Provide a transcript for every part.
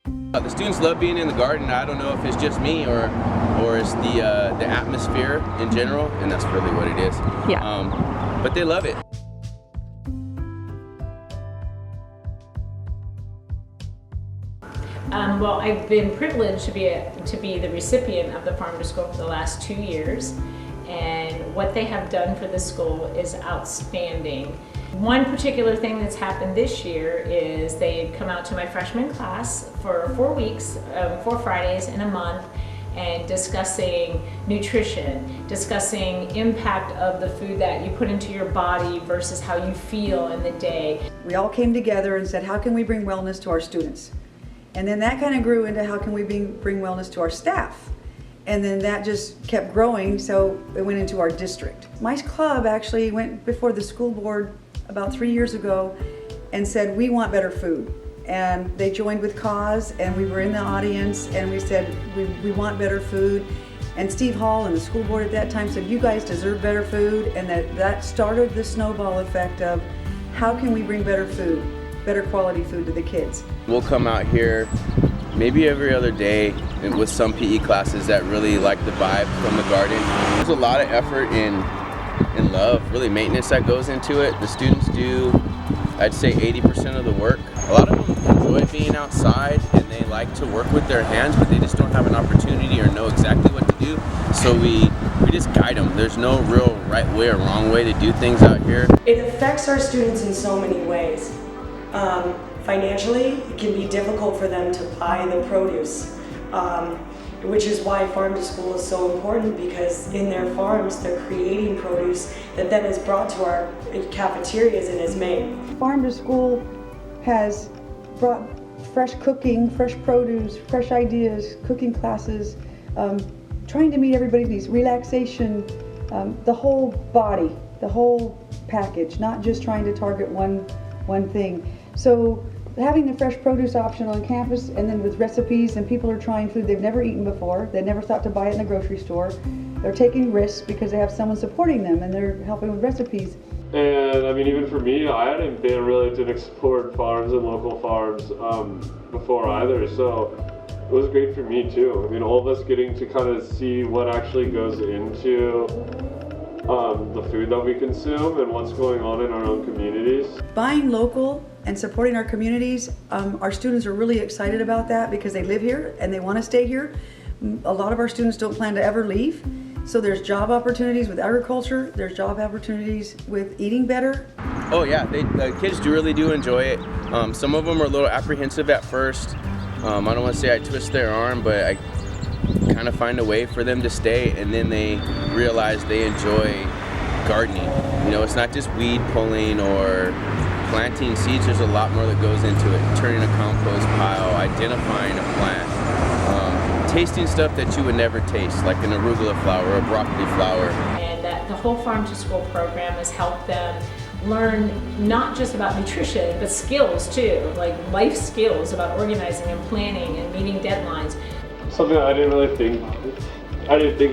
The students love being in the garden. I don't know if it's just me or it's the atmosphere in general, and that's really what it is. Yeah. But they love it. Well, I've been privileged to be the recipient of the Farm to School for the last 2 years, and what they have done for the school is outstanding. One particular thing that's happened this year is they've come out to my freshman class for 4 weeks, 4 Fridays in a month, and discussing nutrition, discussing impact of the food that you put into your body versus how you feel in the day. We all came together and said, how can we bring wellness to our students? And then that kind of grew into how can we bring wellness to our staff? And then that just kept growing, so it went into our district. My club actually went before the school board about 3 years ago and said, we want better food. And they joined with Cause, and we were in the audience, and we said, we want better food. And Steve Hall and the school board at that time said, you guys deserve better food, and that started the snowball effect of how can we bring better food, better quality food to the kids. We'll come out here maybe every other day and with some PE classes that really like the vibe from the garden. There's a lot of effort and love, really maintenance that goes into it. The students do, I'd say 80% of the work. A lot of them enjoy being outside and they like to work with their hands, but they just don't have an opportunity or know exactly what to do. So we just guide them. There's no real right way or wrong way to do things out here. It affects our students in so many ways. Financially, it can be difficult for them to buy the produce, which is why Farm to School is so important, because in their farms they're creating produce that then is brought to our cafeterias and is made. Farm to School has brought fresh cooking, fresh produce, fresh ideas, cooking classes, trying to meet everybody's needs, relaxation, the whole body, the whole package, not just trying to target one thing. So having the fresh produce option on campus, and then with recipes, and people are trying food they've never eaten before, they never thought to buy it in the grocery store. They're taking risks because they have someone supporting them and they're helping with recipes. And I mean, even for me, I hadn't been really to explore farms and local farms before either, so it was great for me too. I mean, all of us getting to kind of see what actually goes into the food that we consume and what's going on in our own communities. Buying local and supporting our communities, our students are really excited about that because they live here and they want to stay here. A lot of our students don't plan to ever leave. So there's job opportunities with agriculture, there's job opportunities with eating better. Oh yeah, the kids really do enjoy it. Some of them are a little apprehensive at first. I don't want to say I twist their arm, but I kind of find a way for them to stay, and then they realize they enjoy gardening. You know, it's not just weed pulling or planting seeds. There's a lot more that goes into it. Turning a compost pile, identifying a plant, tasting stuff that you would never taste, like an arugula flower or a broccoli flower. And that the whole Farm to School program has helped them learn not just about nutrition, but skills too, like life skills about organizing and planning and meeting deadlines. Something I didn't think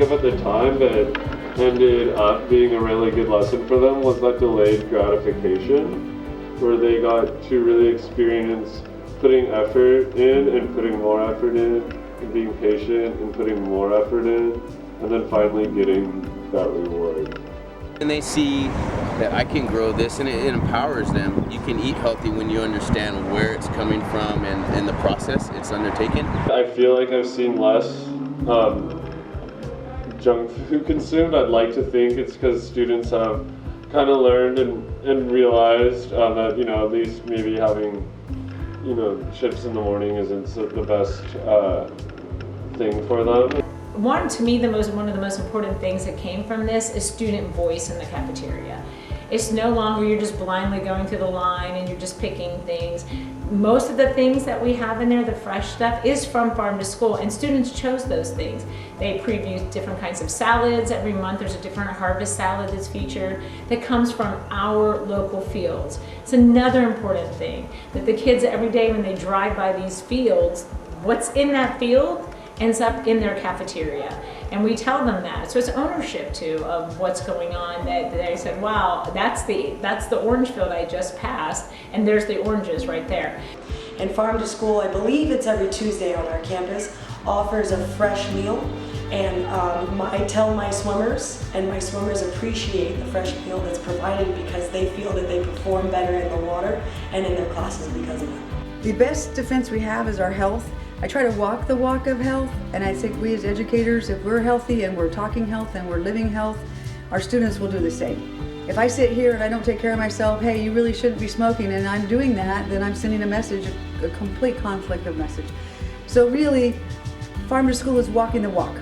of at the time, but ended up being a really good lesson for them was that delayed gratification, where they got to really experience putting effort in and putting more effort in, and being patient and putting more effort in, and then finally getting that reward. And they see that I can grow this, and it empowers them. You can eat healthy when you understand where it's coming from and the process it's undertaken. I feel like I've seen less junk food consumed. I'd like to think it's because students have kind of learned and realized that, you know, at least maybe having, you know, chips in the morning isn't the best thing for them. To me, one of the most important things that came from this is student voice in the cafeteria. It's no longer you're just blindly going through the line and you're just picking things. Most of the things that we have in there, the fresh stuff, is from Farm to School, and students chose those things. They preview different kinds of salads. Every month there's a different harvest salad that's featured that comes from our local fields. It's another important thing, that the kids every day when they drive by these fields, what's in that field ends up in their cafeteria. And we tell them that. So it's ownership too of what's going on, that they said, wow, that's the orange field I just passed, and there's the oranges right there. And Farm to School, I believe it's every Tuesday on our campus, offers a fresh meal. And I tell my swimmers, and my swimmers appreciate the fresh meal that's provided because they feel that they perform better in the water and in their classes because of it. The best defense we have is our health. I try to walk the walk of health, and I think we as educators, if we're healthy and we're talking health and we're living health, our students will do the same. If I sit here and I don't take care of myself, hey, you really shouldn't be smoking, and I'm doing that, then I'm sending a message, a complete conflict of message. So really, Farm to School is walking the walk.